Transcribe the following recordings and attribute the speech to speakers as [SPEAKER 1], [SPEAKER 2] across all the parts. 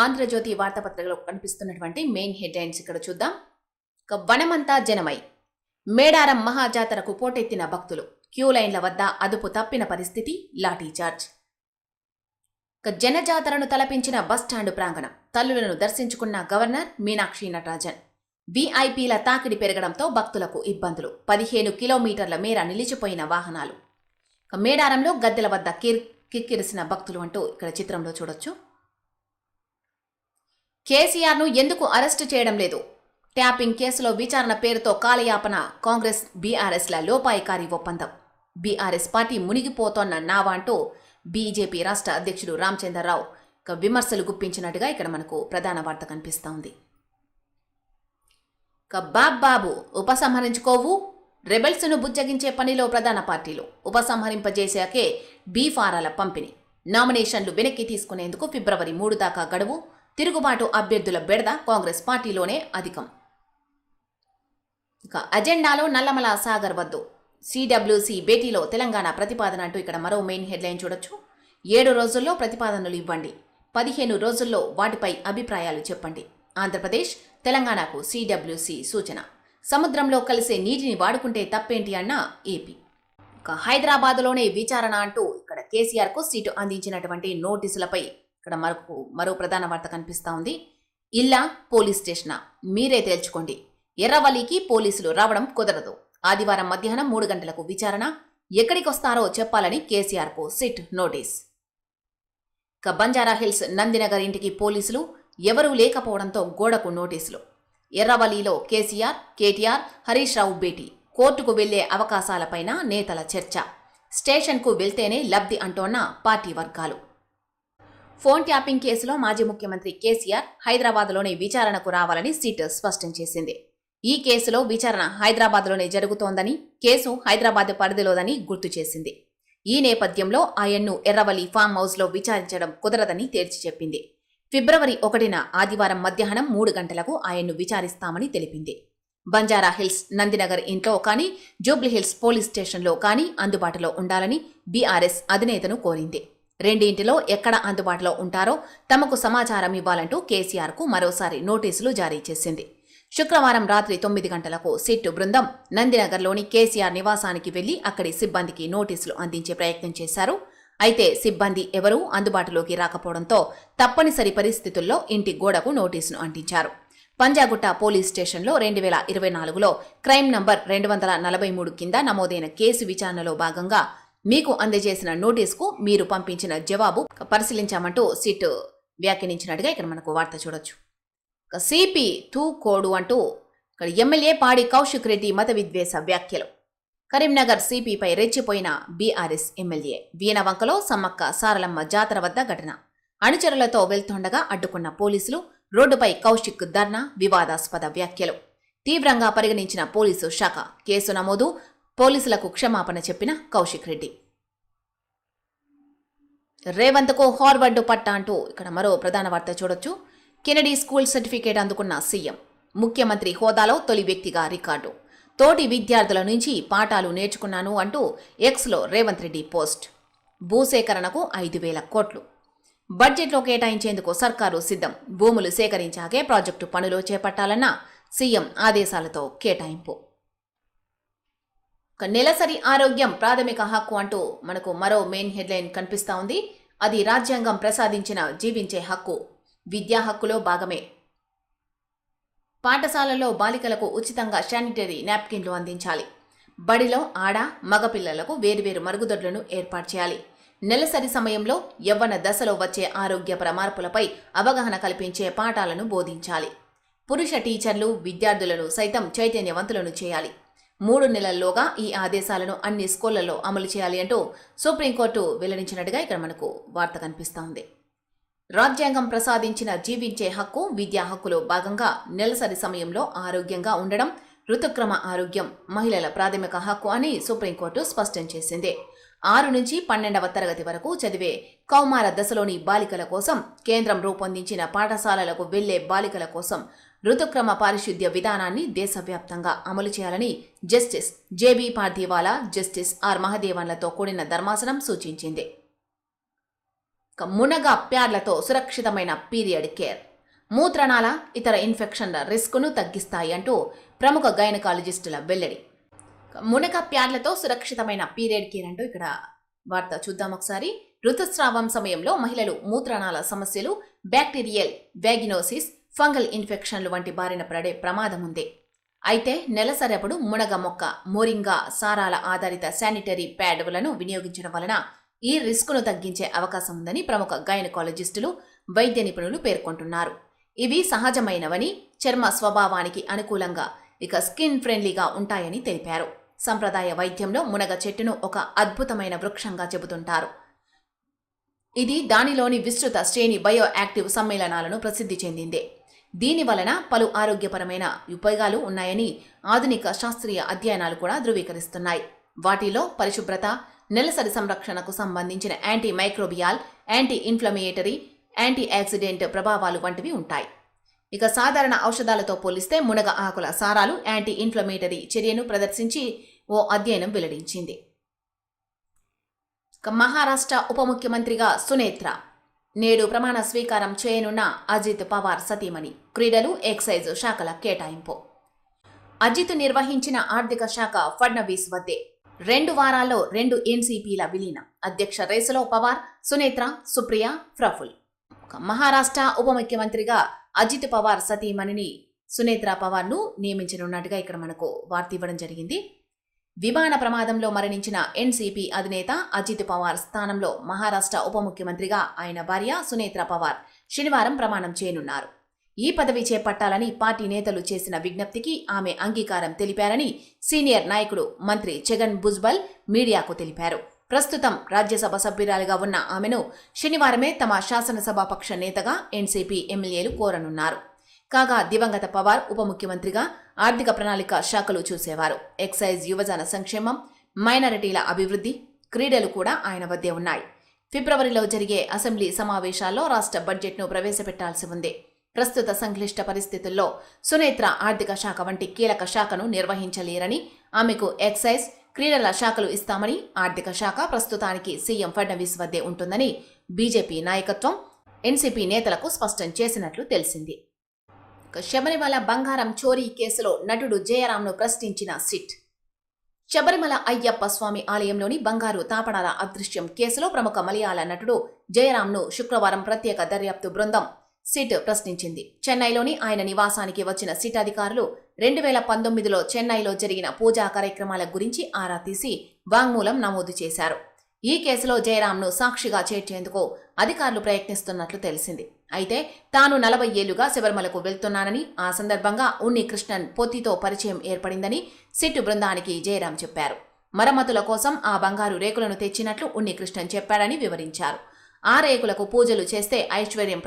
[SPEAKER 1] ఆంధ్రజ్యోతి వార్తాపత్రికలో కనిపిస్తున్నటువంటి main headlines ఇక్కడ చూద్దాం. వనమంతా జనమై మేడారం మహాజాతరకు పోటెత్తిన భక్తులు, క్యూ లైన్ల వద్ద అదుపు తప్పిన పరిస్థితి, లాఠీచార్జ్. జనజాతరను తలపించిన బస్టాండు ప్రాంగణం, తల్లులను దర్శించుకున్న గవర్నర్ మీనాక్షి నటరాజన్. వీఐపీల తాకిడి పెరగడంతో భక్తులకు ఇబ్బందులు, 15 కిలోమీటర్ల మేర నిలిచిపోయిన వాహనాలు. మేడారంలో గద్దెల వద్ద కిక్కిరిసిన భక్తులు అంటూ ఇక్కడ చిత్రంలో చూడొచ్చు. కేసీఆర్ను ఎందుకు అరెస్టు చేయడం లేదు? ట్యాపింగ్ కేసులో విచారణ పేరుతో కాలయాపన, కాంగ్రెస్ బీఆర్ఎస్ల లోపాయికారి ఒప్పందం. బీఆర్ఎస్ పార్టీ మునిగిపోతోన్న నావా అంటూ బీజేపీ రాష్ట్ర అధ్యక్షుడు రామచంద్రరావు విమర్శలు గుప్పించినట్టుగా ఇక్కడ మనకు ప్రధాన వార్త కనిపిస్తూ ఉంది. బాబు ఉపసంహరించుకోవు, రెబెల్స్ను బుజ్జగించే పనిలో ప్రధాన పార్టీలు. ఉపసంహరింపజేశాకే బీఫారాల పంపిణీ, నామినేషన్లు వెనక్కి తీసుకునేందుకు ఫిబ్రవరి 3 దాకా గడువు. తిరుగుబాటు అభ్యర్థుల బెడద కాంగ్రెస్ పార్టీలోనే అధికం. అజెండాలో నల్లమల సాగర్ వద్దు, సిడబ్ల్యూసీ భేటీలో తెలంగాణ ప్రతిపాదన అంటూ ఇక్కడ మరో మెయిన్ హెడ్లైన్ చూడొచ్చు. 7 రోజుల్లో ప్రతిపాదనలు ఇవ్వండి, 15 రోజుల్లో వాటిపై అభిప్రాయాలు చెప్పండి. ఆంధ్రప్రదేశ్ తెలంగాణకు సిడబ్ల్యూసీ సూచన. సముద్రంలో కలిసే నీటిని వాడుకుంటే తప్పేంటి అన్న ఏపీ. హైదరాబాద్లోనే విచారణ అంటూ ఇక్కడ కేసీఆర్కు సీటు అందించినటువంటి నోటీసులపై ఇక్కడ మరో ప్రధాన వార్త కనిపిస్తూ ఉంది. ఇల్లా పోలీస్ స్టేషనా మీరే తేల్చుకోండి, ఎర్రవల్లికి పోలీసులు రావడం కుదరదు. ఆదివారం మధ్యాహ్నం 3 గంటలకు విచారణ, ఎక్కడికొస్తారో చెప్పాలని కేసీఆర్కు సిట్ నోటీస్. బంజారాహిల్స్ నందినగర్ ఇంటికి పోలీసులు, ఎవరూ లేకపోవడంతో గోడకు నోటీసులు. ఎర్రవల్లిలో కేసీఆర్, కేటీఆర్, హరీష్ రావు భేటీ, కోర్టుకు వెళ్లే అవకాశాలపైన నేతల చర్చ. స్టేషన్కు వెళ్తేనే లబ్ధి అంటోన్న పార్టీ వర్గాలు. ఫోన్ ట్యాపింగ్ కేసులో మాజీ ముఖ్యమంత్రి కేసీఆర్ హైదరాబాద్లోనే విచారణకు రావాలని సిట్ స్పష్టం చేసింది. ఈ కేసులో విచారణ హైదరాబాద్లోనే జరుగుతోందని, కేసు హైదరాబాద్ పరిధిలోదని గుర్తు చేసింది. ఈ నేపథ్యంలో ఆయన్ను ఎర్రవల్లి ఫామ్ హౌస్లో విచారించడం కుదరదని తేల్చి చెప్పింది. ఫిబ్రవరి 1న ఆదివారం మధ్యాహ్నం 3 గంటలకు ఆయన్ను విచారిస్తామని తెలిపింది. బంజారాహిల్స్ నందినగర్ ఇంట్లో కానీ, జూబ్లీహిల్స్ పోలీస్ స్టేషన్లో కానీ అందుబాటులో ఉండాలని బీఆర్ఎస్ అధినేతను కోరింది. రెండింటిలో ఎక్కడ అందుబాటులో ఉంటారో తమకు సమాచారం ఇవ్వాలంటూ కేసీఆర్కు మరోసారి నోటీసులు జారీ చేసింది. శుక్రవారం రాత్రి 9 గంటలకు సిట్ బృందం నందినగర్లోని కేసీఆర్ నివాసానికి వెళ్లి అక్కడి సిబ్బందికి నోటీసులు అందించే ప్రయత్నం చేశారు. అయితే సిబ్బంది ఎవరూ అందుబాటులోకి రాకపోవడంతో తప్పనిసరి పరిస్థితుల్లో ఇంటి గోడకు నోటీసును అంటించారు. పంజాగుట్ట పోలీస్ స్టేషన్లో 2024లో క్రైమ్ నంబర్ 243 కింద నమోదైన కేసు విచారణలో భాగంగా మీకు అందజేసిన నోటీసుకు మీరు పంపించిన జవాబు పరిశీలించామంటూ సిట్ వ్యాఖ్యానించినట్టుగా ఇక్కడ మనకు వార్త చూడొచ్చు. సిపి తూ కోడు అంటూ ఇక్కడ ఎమ్మెల్యే పాడి కౌశిక్ రెడ్డి మత విద్వేష వ్యాఖ్యలు. కరీంనగర్ సిపిపై రెచ్చిపోయిన బీఆర్ఎస్ ఎమ్మెల్యే. వీణవంకలో సమ్మక్క సారలమ్మ జాతర వద్ద ఘటన. అనుచరులతో వెళ్తుండగా అడ్డుకున్న పోలీసులు, రోడ్డుపై కౌశిక్ ధర్నా, వివాదాస్పద వ్యాఖ్యలు. తీవ్రంగా పరిగణించిన పోలీసు శాఖ. కేసు నమోదు, పోలీసులకు క్షమాపణ చెప్పిన కౌశిక్ రెడ్డి. రేవంత్కు హార్వర్డ్ పట్టా అంటూ ఇక్కడ మరో ప్రధాన వార్త చూడొచ్చు. కెనడీ స్కూల్ సర్టిఫికేట్ అందుకున్న సీఎం. ముఖ్యమంత్రి హోదాలో తొలి వ్యక్తిగా రికార్డు. తోటి విద్యార్థుల నుంచి పాఠాలు నేర్చుకున్నాను అంటూ ఎక్స్లో రేవంత్ రెడ్డి పోస్ట్. భూసేకరణకు 5,000 కోట్లు. బడ్జెట్లో కేటాయించేందుకు సర్కారు సిద్ధం. భూములు సేకరించాకే ప్రాజెక్టు పనులు చేపట్టాలన్న సీఎం ఆదేశాలతో కేటాయింపు. నెలసరి ఆరోగ్యం ప్రాథమిక హక్కు అంటూ మనకు మరో మెయిన్ హెడ్లైన్ కనిపిస్తూ ఉంది. అది రాజ్యాంగం ప్రసాదించిన జీవించే హక్కు, విద్యా హక్కులో భాగమే. పాఠశాలల్లో బాలికలకు ఉచితంగా శానిటరీ నాప్కిన్లు అందించాలి. బడిలో ఆడ, మగపిల్లలకు వేర్వేరు మరుగుదొడ్లను ఏర్పాటు చేయాలి. నెలసరి సమయంలో యవ్వన దశలో వచ్చే ఆరోగ్యపర మార్పులపై అవగాహన కల్పించే పాఠాలను బోధించాలి. పురుష టీచర్లు, విద్యార్థులను సైతం చైతన్యవంతులను చేయాలి. 3 నెలల్లోగా ఈ ఆదేశాలను అన్ని స్కూళ్లలో అమలు చేయాలి అంటూ సుప్రీంకోర్టు వెల్లడించినట్టుగా ఇక్కడ మనకు వార్త కనిపిస్తూ ఉంది. రాజ్యాంగం ప్రసాదించిన జీవించే హక్కు, విద్యా హక్కులో భాగంగా నెలసరి సమయంలో ఆరోగ్యంగా ఉండడం, ఋతుక్రమ ఆరోగ్యం మహిళల ప్రాథమిక హక్కు అని సుప్రీంకోర్టు స్పష్టం చేసింది. 6 నుంచి 12వ తరగతి వరకు చదివే కౌమార దశలోని బాలికల కోసం కేంద్రం రూపొందించిన పాఠశాలలకు వెళ్లే బాలికల కోసం ఋతుక్రమ పారిశుద్ధ్య విధానాన్ని దేశవ్యాప్తంగా అమలు చేయాలని justice JB Pardiwala, justice R మహదేవన్లతో కూడిన ధర్మాసనం సూచించింది. మునగ ప్యాడ్లతో సురక్షితమైన పీరియడ్ కేర్, మూత్రనాళ ఇతర ఇన్ఫెక్షన్ల రిస్కును తగ్గిస్తాయి అంటూ ప్రముఖ గైనకాలజిస్టుల వెల్లడి. మునగ ప్యాడ్లతో సురక్షితమైన పీరియడ్ కేర్ అంటూ ఇక్కడ వార్త చూద్దాం ఒకసారి. ఋతుస్రావం సమయంలో మహిళలు మూత్రనాళ సమస్యలు, బ్యాక్టీరియల్ వ్యాగినోసిస్, ఫంగల్ ఇన్ఫెక్షన్లు వంటి బారిన పడే ప్రమాదం ఉంది. అయితే నెలసరప్పుడు మునగ మొక్క, మోరింగా సారాల ఆధారిత శానిటరీ ప్యాడ్లను వినియోగించడం వలన ఈ రిస్కును తగ్గించే అవకాశం ఉందని ప్రముఖ గైనకాలజిస్టులు, వైద్య నిపుణులు పేర్కొంటున్నారు. ఇవి సహజమైనవని, చర్మ స్వభావానికి అనుకూలంగా స్కిన్ ఫ్రెండ్లీగా ఉంటాయని తెలిపారు. సంప్రదాయ వైద్యంలో మునగ చెట్టును ఒక అద్భుతమైన వృక్షంగా చెబుతుంటారు. ఇది దానిలోని విస్తృత శ్రేణి బయో యాక్టివ్ సమ్మేళనాలను ప్రసిద్ధి చెందింది. దీని వలన పలు ఆరోగ్యపరమైన ఉపయోగాలు ఉన్నాయని ఆధునిక శాస్త్రీయ అధ్యయనాలు కూడా ధృవీకరిస్తున్నాయి. వాటిలో పరిశుభ్రత, నెలసరి సంరక్షణకు సంబంధించిన anti microbial, anti inflammatory, anti oxidant ప్రభావాలు వంటివి ఉంటాయి. సాధారణ ఔషధాలతో పోలిస్తే మునగ ఆకుల సారాలు యాంటీ ఇన్ఫ్లమేటరీ చర్యను ప్రదర్శించి ఓ అధ్యయనం వెల్లడించింది. మహారాష్ట్ర ఉప ముఖ్యమంత్రిగా సునేత్ర నేడు ప్రమాణ స్వీకారం చేయనున్న అజిత్ పవార్ సతీమణి. క్రీడలు, ఎక్సైజ్ శాఖల కేటాయింపు. అజిత్ నిర్వహించిన ఆర్థిక శాఖ ఫడ్నవీస్ వద్దే. 2 వారాల్లో 2 ఎన్సీపీల విలీనం. అధ్యక్ష రేసులో పవార్, సునేత్ర, సుప్రియ, ప్రఫుల్. మహారాష్ట్ర ఉప ముఖ్యమంత్రిగా అజిత్ పవార్ సతీమణిని సునేత్ర పవార్ను నియమించనున్నట్టుగా ఇక్కడ మనకు వార్త ఇవ్వడం జరిగింది. విమాన ప్రమాదంలో మరణించిన ఎన్సీపీ అధినేత అజిత్ పవార్ స్థానంలో మహారాష్ట్ర ఉప ముఖ్యమంత్రిగా ఆయన భార్య సునేత్ర పవార్ శనివారం ప్రమాణం చేయనున్నారు. ఈ పదవి చేపట్టాలని పార్టీ నేతలు చేసిన విజ్ఞప్తికి ఆమె అంగీకారం తెలిపారని సీనియర్ నాయకుడు మంత్రి ఛగన్ భుజ్బల్ మీడియాకు తెలిపారు. ప్రస్తుతం రాజ్యసభ సభ్యురాలిగా ఉన్న ఆమెను శనివారమే తమ శాసనసభాపక్ష నేతగా ఎన్సీపీ ఎమ్మెల్యేలు కోరనున్నారు. కాగా దివంగత పవార్ ఉప ముఖ్యమంత్రిగా ఆర్థిక ప్రణాళిక శాఖలు చూసేవారు. ఎక్సైజ్, యువజన సంక్షేమం, మైనారిటీల అభివృద్ధి, క్రీడలు కూడా ఆయన వద్దే ఉన్నాయి. ఫిబ్రవరిలో జరిగే అసెంబ్లీ సమావేశాల్లో రాష్ట్ర బడ్జెట్ను ప్రవేశపెట్టాల్సి ఉంది. ప్రస్తుత సంక్లిష్ట పరిస్థితుల్లో సునేత్ర ఆర్థిక శాఖ వంటి కీలక శాఖను నిర్వహించలేరని, ఆమెకు ఎక్సైజ్, క్రీడల శాఖలు ఇస్తామని, ఆర్థిక శాఖ ప్రస్తుతానికి సీఎం ఫడ్నవీస్ వద్దే ఉంటుందని బీజేపీ నాయకత్వం ఎన్సీపీ నేతలకు స్పష్టం చేసినట్లు తెలిసింది. శబరిమల బంగారం చోరీ కేసులో నటుడు జయరాంను ప్రశ్నించిన సిట్. శబరిమల అయ్యప్ప స్వామి ఆలయంలోని బంగారు తాపడాల అదృశ్యం కేసులో ప్రముఖ మలయాళ నటుడు జయరాంను శుక్రవారం ప్రత్యేక దర్యాప్తు బృందం సిట్ ప్రశ్నించింది. చెన్నైలోని ఆయన నివాసానికి వచ్చిన సిట్ అధికారులు 2019లో చెన్నైలో జరిగిన పూజా కార్యక్రమాల గురించి ఆరా తీసి వాంగ్మూలం నమోదు చేశారు. ఈ కేసులో జయరాంను సాక్షిగా చేర్చేందుకు అధికారులు ప్రయత్నిస్తున్నట్లు తెలిసింది. అయితే తాను 40 ఏళ్లుగా శబరిమలకు వెళ్తున్నానని, ఆ సందర్భంగా ఉన్ని కృష్ణన్ పొత్తితో పరిచయం ఏర్పడిందని సిట్ బృందానికి జయరాం చెప్పారు. మరమ్మతుల కోసం ఆ బంగారు రేకులను తెచ్చినట్లు ఉన్ని కృష్ణన్ చెప్పాడని వివరించారు. ఆ రేకులకు పూజలు చేస్తే ఐశ్వర్యం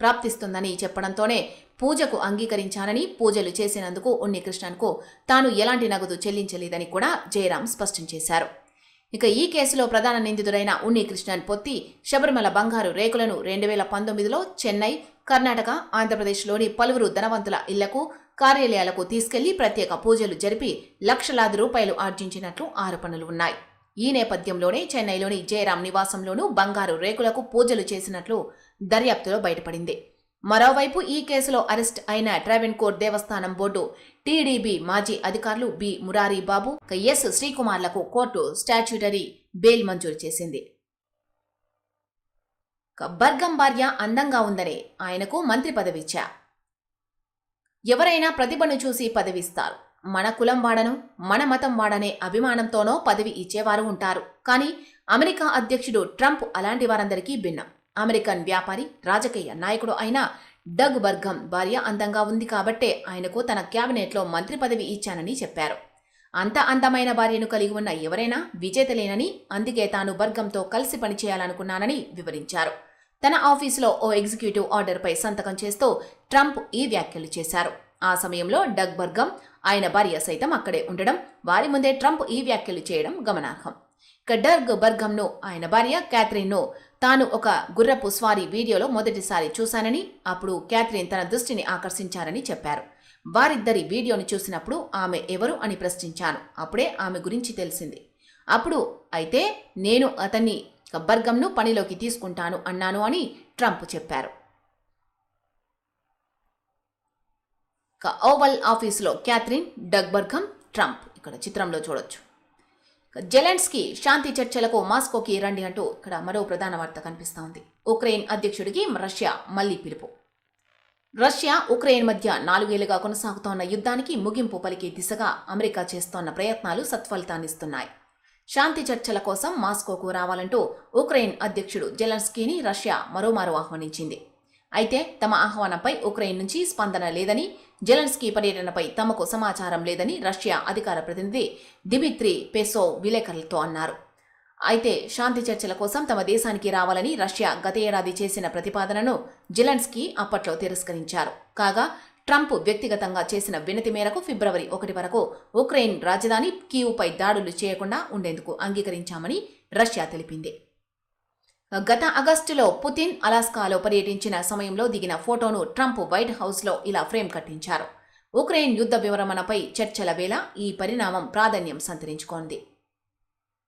[SPEAKER 1] ప్రాప్తిస్తుందని చెప్పడంతోనే పూజకు అంగీకరించానని, పూజలు చేసినందుకు ఉన్ని కృష్ణన్కు తాను ఎలాంటి నగదు చెల్లించలేదని కూడా జయరాం స్పష్టం చేశారు. ఈ కేసులో ప్రధాన నిందితుడైన ఉన్ని కృష్ణన్ పొత్తి శబరిమల బంగారు రేకులను 2019లో చెన్నై, కర్ణాటక, ఆంధ్రప్రదేశ్లోని పలువురు ధనవంతుల ఇళ్లకు, కార్యాలయాలకు తీసుకెళ్లి ప్రత్యేక పూజలు జరిపి లక్షలాది రూపాయలు ఆర్జించినట్లు ఆరోపణలు ఉన్నాయి. ఈ నేపథ్యంలోనే చెన్నైలోని జయరాం నివాసంలోనూ బంగారు రేకులకు పూజలు చేసినట్లు దర్యాప్తులో బయటపడింది. మరోవైపు ఈ కేసులో అరెస్ట్ అయిన ట్రావెన్కోర్ దేవస్థానం బోర్డు, టీడీబీ మాజీ అధికారులు బి మురారి బాబు, ఎస్ శ్రీకుమార్లకు కోర్టు స్టాచ్యూటరీ బెయిల్ మంజూరు చేసింది. బర్గం భార్య అందంగా ఉందనే ఆయనకు మంత్రి పదవిచ్చా. ఎవరైనా ప్రతిభను చూసి పదవిస్తారు. మన కులం వాడను, మన మతం వాడనే అభిమానంతోనో పదవి ఇచ్చేవారు ఉంటారు. కానీ అమెరికా అధ్యక్షుడు ట్రంప్ అలాంటి వారందరికీ భిన్నం. అమెరికన్ వ్యాపారి, రాజకీయ నాయకుడు అయిన డగ్ బర్గం భార్య అందంగా ఉంది కాబట్టే ఆయనకు తన క్యాబినెట్లో మంత్రి పదవి ఇచ్చానని చెప్పారు. అంత అందమైన భార్యను కలిగి ఉన్న ఎవరైనా విజేతలేనని, అందుకే తాను బర్గంతో కలిసి పనిచేయాలనుకున్నానని వివరించారు. తన ఆఫీసులో ఓ ఎగ్జిక్యూటివ్ ఆర్డర్పై సంతకం చేస్తూ ట్రంప్ ఈ వ్యాఖ్యలు చేశారు. ఆ సమయంలో డగ్ బర్గం, ఆయన భార్య సైతం అక్కడే ఉండడం, వారి ముందే ట్రంప్ ఈ వ్యాఖ్యలు చేయడం గమనార్హం. డగ్ బర్గంను, ఆయన భార్య క్యాథరిన్ను తాను ఒక గుర్రపు స్వారీ వీడియోలో మొదటిసారి చూశానని, అప్పుడు క్యాథరిన్ తన దృష్టిని ఆకర్షించారని చెప్పారు. వారిద్దరి వీడియోను చూసినప్పుడు ఆమె ఎవరు అని ప్రశ్నించాను. అప్పుడే ఆమె గురించి తెలిసింది. అప్పుడు అయితే నేను అతన్ని బర్గమ్ను పనిలోకి తీసుకుంటాను అన్నాను అని ట్రంప్ చెప్పారు. ఓవల్ ఆఫీసులో క్యాథరిన్, డగ్ బర్గమ్, ట్రంప్ ఇక్కడ చిత్రంలో చూడొచ్చు. జెలెన్స్కీ శాంతి చర్చలకు మాస్కోకి రండి అంటూ ఇక్కడ మరో ప్రధాన వార్త కనిపిస్తోంది. ఉక్రెయిన్ అధ్యక్షుడికి రష్యా మళ్లీ పిలుపు. రష్యా, ఉక్రెయిన్ మధ్య 4 ఏళ్లుగా కొనసాగుతోన్న యుద్ధానికి ముగింపు పలికే దిశగా అమెరికా చేస్తోన్న ప్రయత్నాలు సత్ఫలితాన్నిస్తున్నాయి. శాంతి చర్చల కోసం మాస్కోకు రావాలంటూ ఉక్రెయిన్ అధ్యక్షుడు జెలెన్స్కీని రష్యా మరోమారు ఆహ్వానించింది. అయితే తమ ఆహ్వానంపై ఉక్రెయిన్ నుంచి స్పందన లేదని, జెలెన్స్కీ పర్యటనపై తమకు సమాచారం లేదని రష్యా అధికార ప్రతినిధి దిమిత్రీ పెసోవ్ విలేకరులతో అన్నారు. అయితే శాంతి చర్చల కోసం తమ దేశానికి రావాలని రష్యా గత ఏడాది చేసిన ప్రతిపాదనను జెలెన్స్కీ అప్పట్లో తిరస్కరించారు. కాగా ట్రంప్ వ్యక్తిగతంగా చేసిన వినతి మేరకు ఫిబ్రవరి 1 వరకు ఉక్రెయిన్ రాజధాని కీవ్పై దాడులు చేయకుండా ఉండేందుకు అంగీకరించామని రష్యా తెలిపింది. గత ఆగస్టులో పుతిన్ అలాస్కాలో పర్యటించిన సమయంలో దిగిన ఫోటోను ట్రంప్ వైట్ హౌస్లో ఇలా ఫ్రేమ్ కట్టించారు. ఉక్రెయిన్ యుద్ధ వివరణపై చర్చల వేళ ఈ పరిణామం ప్రాధాన్యం సంతరించుకోంది.